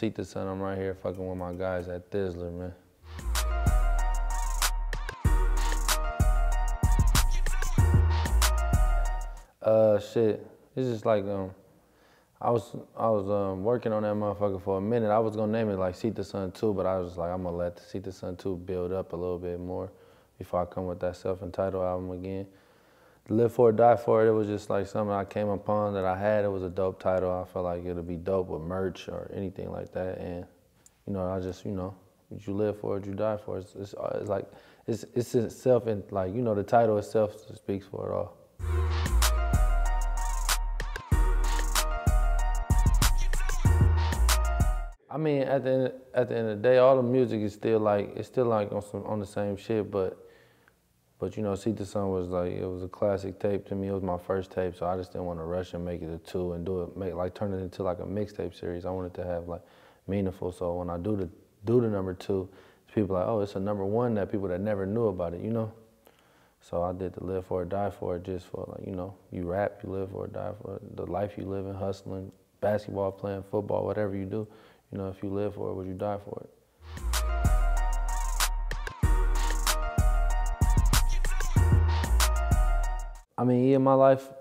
CITA son. I'm right here fucking with my guys at Thizzler, man. Shit. It's just like I was working on that motherfucker for a minute. I was gonna name it like CITA Son 2, but I was like, I'm gonna let the CITA Son 2 build up a little bit more before I come with that self-entitled album again. Live For It, Die For It, it was just like something I came upon that I had. It was a dope title. I felt like it'd be dope with merch or anything like that. And, you know, I just, you know, you live for it, you die for it. It's like, it's itself, and like, you know, the title itself speaks for it all. I mean, at the end of the day, all the music is still like, on the same shit, but you know, CITA Son was like, it was a classic tape to me. It was my first tape, so I just didn't want to rush and make it a 2 and turn it into like a mixtape series. I wanted to have like meaningful, so when I do the number 2, people are like, oh, it's a number 1 that people that never knew about it, you know? So I did the Live For It, Die For It just for like, you know, you rap, you live for it, die for it. The life you live in, hustling, basketball, playing football, whatever you do, you know, if you live for it, would you die for it? I mean, yeah, my life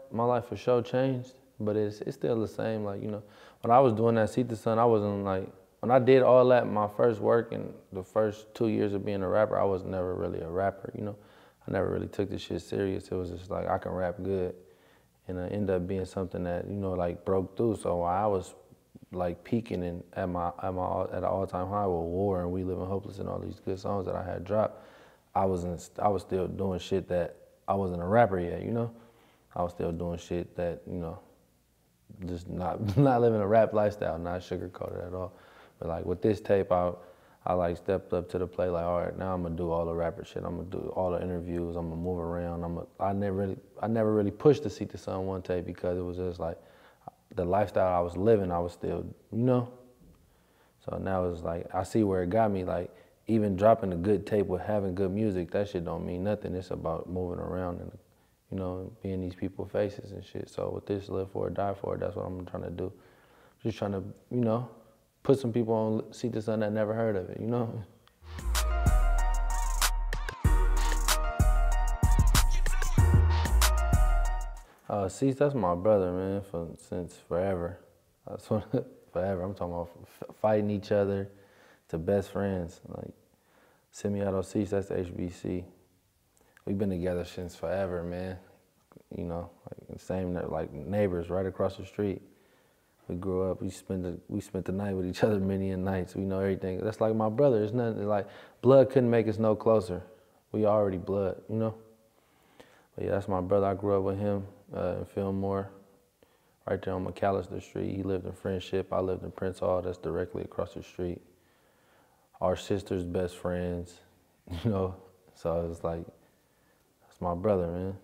for sure changed, but it's still the same. Like, you know, when I was doing that CITA Son, I wasn't like, when I did all that, my first work and the first 2 years of being a rapper, I was never really a rapper, you know? I never really took this shit serious. It was just like, I can rap good. And it ended up being something that, you know, like broke through. So while I was like peaking and at an all-time high with War and We Living Hopeless and all these good songs that I had dropped, I was still doing shit that I wasn't a rapper yet, you know? I was still doing shit that, you know, just not living a rap lifestyle, not sugarcoated at all. But like with this tape, I like stepped up to the plate, like, all right, now I'm gonna do all the rapper shit. I'm gonna do all the interviews, I'm gonna move around. I never really pushed the CITA Son 1 tape because it was just like, the lifestyle I was living, I was still, you know? So now it's like, I see where it got me, like, even dropping a good tape with having good music, that shit don't mean nothing. It's about moving around and, you know, being these people's faces and shit. So with this Live For It, Die For It, that's what I'm trying to do. Just trying to, you know, put some people on CITA Son that never heard of it, you know? Cease, that's my brother, man, since forever. Forever. I'm talking about fighting each other to best friends. Like, SEMIAUTOCEC, that's the HBC. We've been together since forever, man. You know, like same like neighbors right across the street. We grew up. We spent the night with each other many nights. We know everything. That's like my brother. It's nothing like blood couldn't make us no closer. We already blood, you know. But yeah, that's my brother. I grew up with him in Fillmore, right there on McAllister Street. He lived in Friendship. I lived in Prince Hall. That's directly across the street. Our sister's best friends, you know. So it's like, that's my brother, man.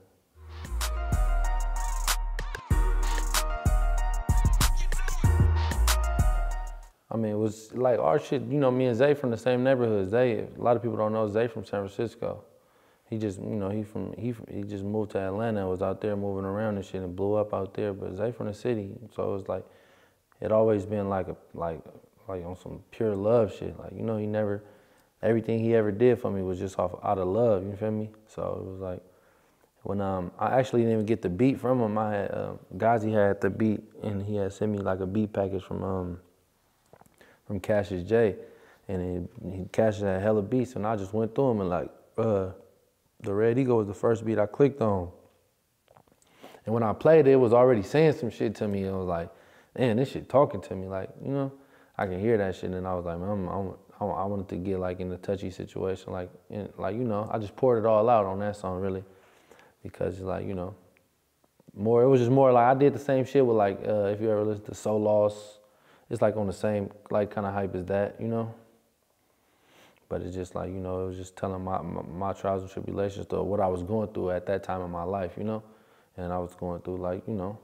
I mean, it was like our shit, you know, me and Zay from the same neighborhood. Zay, a lot of people don't know Zay from San Francisco. He just, you know, he just moved to Atlanta and was out there moving around and shit and blew up out there. But Zay from the city, so it was like, it always been like on some pure love shit. Like, you know, everything he ever did for me was just out of love, you feel me? So it was like, when I actually didn't even get the beat from him, I had, Ghazi had the beat and he had sent me like a beat package from Cassius J. And Cassius had hella beats and I just went through them and like, the Red Eagle was the first beat I clicked on. And when I played it, it was already saying some shit to me. It was like, man, this shit talking to me. Like, you know, I can hear that shit. And I was like, man, I wanted to get like in a touchy situation. Like, you know, I just poured it all out on that song, really. Because, like, you know, it was just more like, I did the same shit with like, if you ever listen to So Lost, it's like on the same, like, kind of hype as that, you know? But it's just like, you know, it was just telling my trials and tribulations to what I was going through at that time in my life, you know? And I was going through like, you know,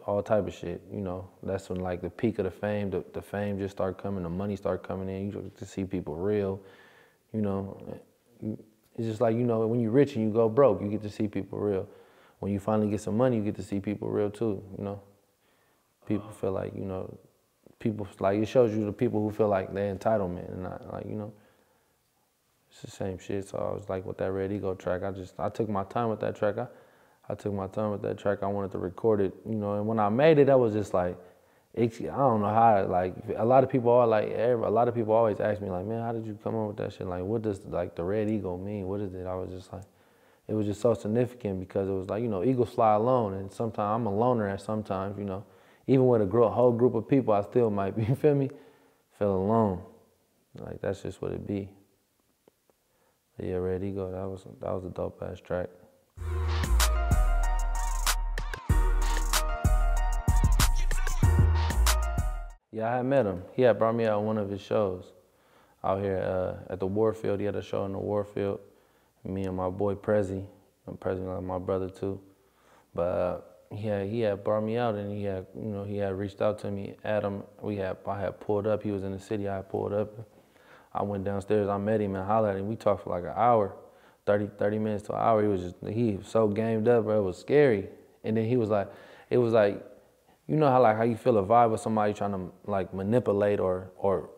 all type of shit, you know? That's when like the peak of the fame, the fame just started coming, the money started coming in, you get to see people real, you know? It's just like, you know, when you're rich and you go broke, you get to see people real. When you finally get some money, you get to see people real too, you know? People feel like, you know, people, like, it shows you the people who feel like they're entitlement and not, like, you know, it's the same shit. So I was like, with that Red Ego track, I took my time with that track. I took my time with that track. I wanted to record it, you know, and when I made it, I was just like, I don't know how, like, a lot of people always ask me, like, man, how did you come up with that shit? Like, what does, like, the Red Ego mean? What is it? I was just like, it was just so significant because it was like, you know, eagles fly alone, and sometimes I'm a loner at sometimes, you know. Even with a whole group of people, I still might be, you feel me? Feel alone. Like, that's just what it be. But yeah, Red Ego, that was a dope ass track. Yeah, I had met him. He had brought me out on one of his shows out here at the Warfield. He had a show in the Warfield. Me and my boy Prezi. Prezi like my brother too. But he had brought me out, and he had reached out to me. Adam, I had pulled up. He was in the city. I had pulled up. I went downstairs. I met him and hollered at him. We talked for like an hour, 30 minutes to an hour. He was so gamed up, bro. It was scary. And then it was like, you know how you feel a vibe with somebody trying to like manipulate or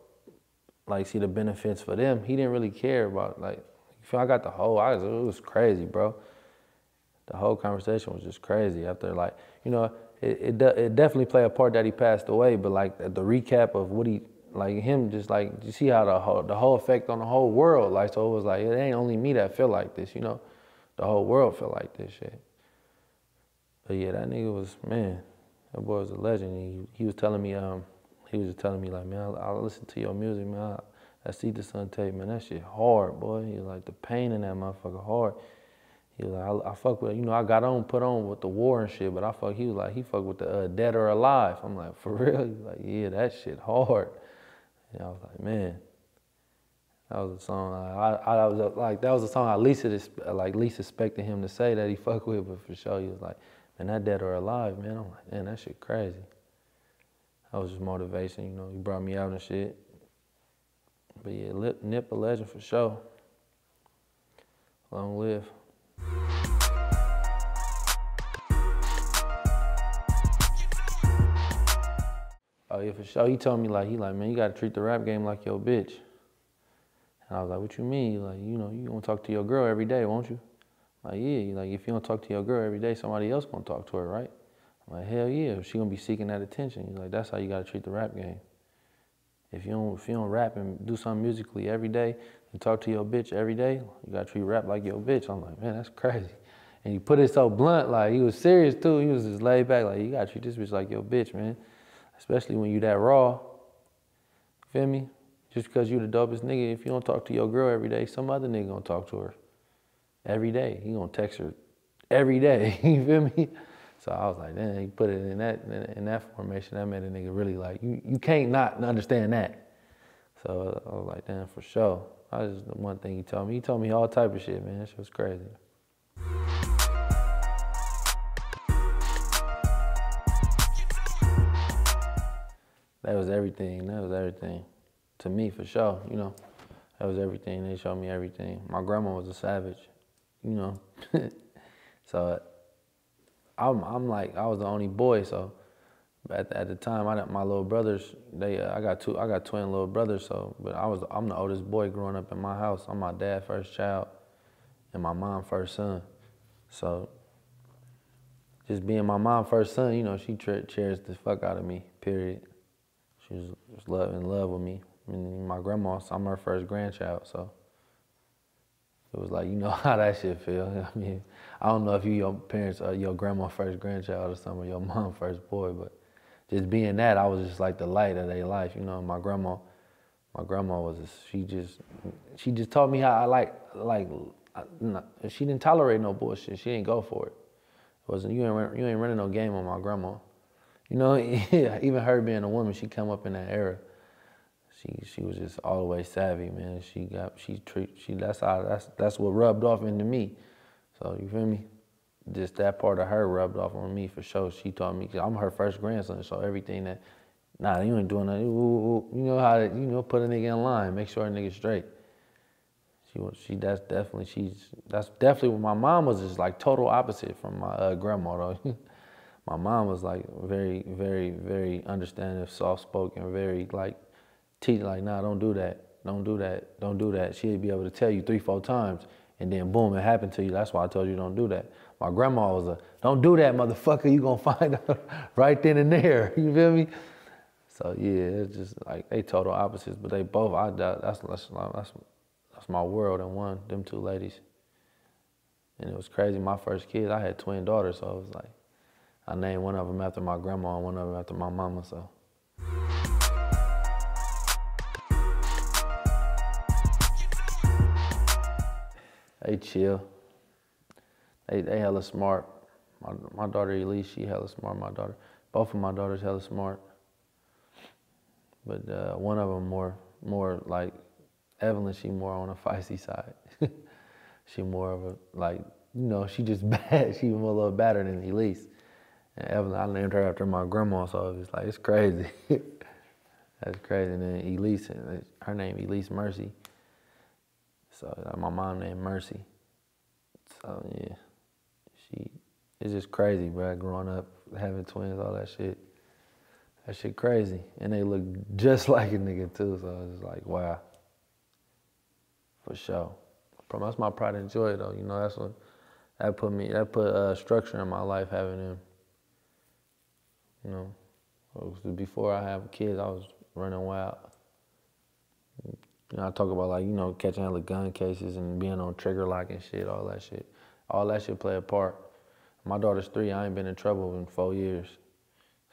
like see the benefits for them. He didn't really care about, like, you feel, it was crazy, bro. The whole conversation was just crazy after, like, you know, it definitely played a part that he passed away, but like the recap of what he, like him just like, you see how the whole effect on the whole world, like, so it was like, it ain't only me that feel like this, you know, the whole world feel like this shit. But yeah, that nigga was, man, that boy was a legend. He was telling me, like, man, I listen to your music, man. I see the Sun tape, man, that shit hard, boy. He was like, the pain in that motherfucker hard. He was like, I fuck with, you know, I got put on with the war and shit, but he was like, he fuck with the Dead or Alive. I'm like, for real? He was like, yeah, that shit hard. And I was like, man, that was a song, that was a song I least expected him to say that he fuck with, but for sure, he was like, man, that Dead or Alive, man. I'm like, man, that shit crazy. That was just motivation, you know, he brought me out and shit. But yeah, Nip a legend for sure. Long live. Oh yeah, for sure. He told me, like, man, you gotta treat the rap game like your bitch. And I was like, what you mean? He like, you know, you gonna talk to your girl every day, won't you? I'm like, yeah. He like, if you don't talk to your girl every day, somebody else gonna talk to her, right? I'm like, hell yeah. She gonna be seeking that attention. He's like, that's how you gotta treat the rap game. If you don't rap and do something musically every day and talk to your bitch every day, you gotta treat rap like your bitch. I'm like, man, that's crazy. And he put it so blunt, like, he was serious too. He was just laid back, like, you gotta treat this bitch like your bitch, man. Especially when you that raw. Feel me? Just because you the dopest nigga, if you don't talk to your girl every day, some other nigga gonna talk to her every day. He gonna text her every day. You feel me? So I was like, damn, he put it in that formation. That made a nigga really like, you can't not understand that. So I was like, damn, for sure. That was the one thing he told me. He told me all type of shit, man. That shit was crazy. That was everything. That was everything. To me, for sure, you know. That was everything. They showed me everything. My grandma was a savage, you know. So I'm like, I was the only boy, so at the time, my little brothers, I got twin little brothers, so, but I'm the oldest boy growing up in my house. I'm my dad's first child and my mom's first son. So just being my mom's first son, you know, she cherished the fuck out of me, period. She was in love with me. I mean, my grandma, I'm her first grandchild, so it was like, you know how that shit feel. I mean, I don't know if your parents are your grandma's first grandchild or something, or your mom's first boy, but just being that, I was just like the light of their life, you know. My grandma was she just taught me how she didn't tolerate no bullshit. She didn't go for it. It wasn't, you ain't running no game on my grandma. You know, even her being a woman, she come up in that era. She was just always savvy, man. That's what rubbed off into me. So you feel me? Just that part of her rubbed off on me for sure. She taught me, I'm her first grandson, so everything that, nah, you ain't doing nothing. You know how to, you know, put a nigga in line, make sure a nigga straight. That's definitely what my mom was, just like total opposite from my grandma though. My mom was like very, very, very understanding, soft-spoken, very like, like, nah, don't do that, don't do that, don't do that. She'd be able to tell you 3, 4 times, and then boom, it happened to you. That's why I told you don't do that. My grandma was don't do that, motherfucker. You gonna find out right then and there. You feel me? So yeah, it's just like they total opposites, but they both. That's my world in one. Them 2 ladies, and it was crazy. My first kid, I had twin daughters, so it was like I named one of them after my grandma and one of them after my mama. So. They chill. They hella smart. My daughter Elise, she hella smart. Both of my daughters hella smart. But one of them more like Evelyn. She more on the feisty side. She more of a like, you know, she just bad. She was a little badder than Elise. And Evelyn, I named her after my grandma, so it's like, it's crazy. That's crazy. And then Elise, her name Elise Mercy. So my mom named Mercy. So yeah, it's just crazy, bro. Growing up, having twins, all that shit. That shit crazy. And they look just like a nigga too, so it's like, wow. For sure. That's my pride and joy though, you know, that put structure in my life having them. You know, before I have kids, I was running wild. You know, I talk about like, you know, catching hella gun cases and being on trigger lock and shit, all that shit. All that shit play a part. My daughter's 3, I ain't been in trouble in 4 years.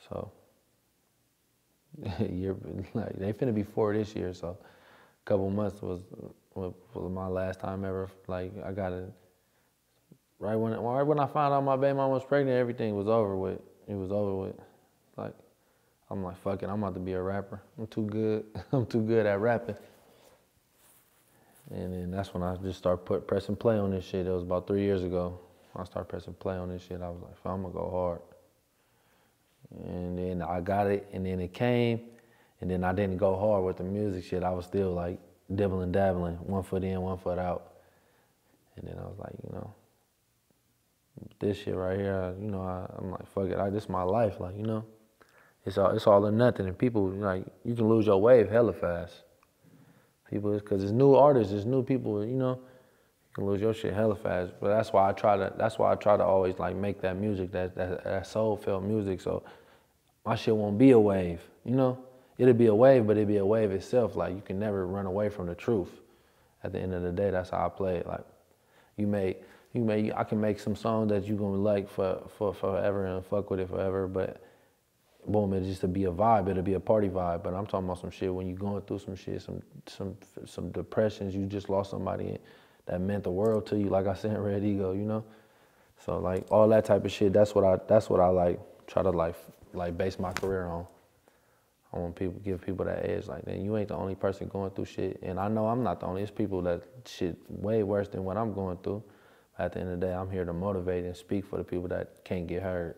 So, like, they finna be 4 this year, so a couple months was my last time ever. Like, I got it, right when I found out my baby mama was pregnant, everything was over with. It was over with. Like, I'm like, fuck it, I'm about to be a rapper. I'm too good. I'm too good at rapping. And then that's when I just started pressing play on this shit. It was about 3 years ago. I started pressing play on this shit. I was like, I'm gonna go hard. And then I got it, and then it came, and then I didn't go hard with the music shit. I was still like dibbling, dabbling, 1 foot in, 1 foot out. And then I was like, you know, this shit right here, you know, I'm like, fuck it, this is my life, like, you know. It's all or nothing, and people, like, you can lose your wave hella fast. People, because it's new artists, it's new people, you know, you can lose your shit hella fast. But that's why I try to always like make that music, that soul felt music, so my shit won't be a wave, you know. It'll be a wave, but it'll be a wave itself. Like, you can never run away from the truth. At the end of the day, that's how I play it. Like, I can make some songs that you gonna like for forever and fuck with it forever, but boom, it'll just be a vibe, it'll be a party vibe. But I'm talking about some shit when you're going through some shit, some depressions, you just lost somebody that meant the world to you, like I said in Red Ego, you know? So like all that type of shit, that's what I like try to like base my career on. I want give people that edge, like, then you ain't the only person going through shit. And I know I'm not the only, it's people that shit way worse than what I'm going through. At the end of the day, I'm here to motivate and speak for the people that can't get heard.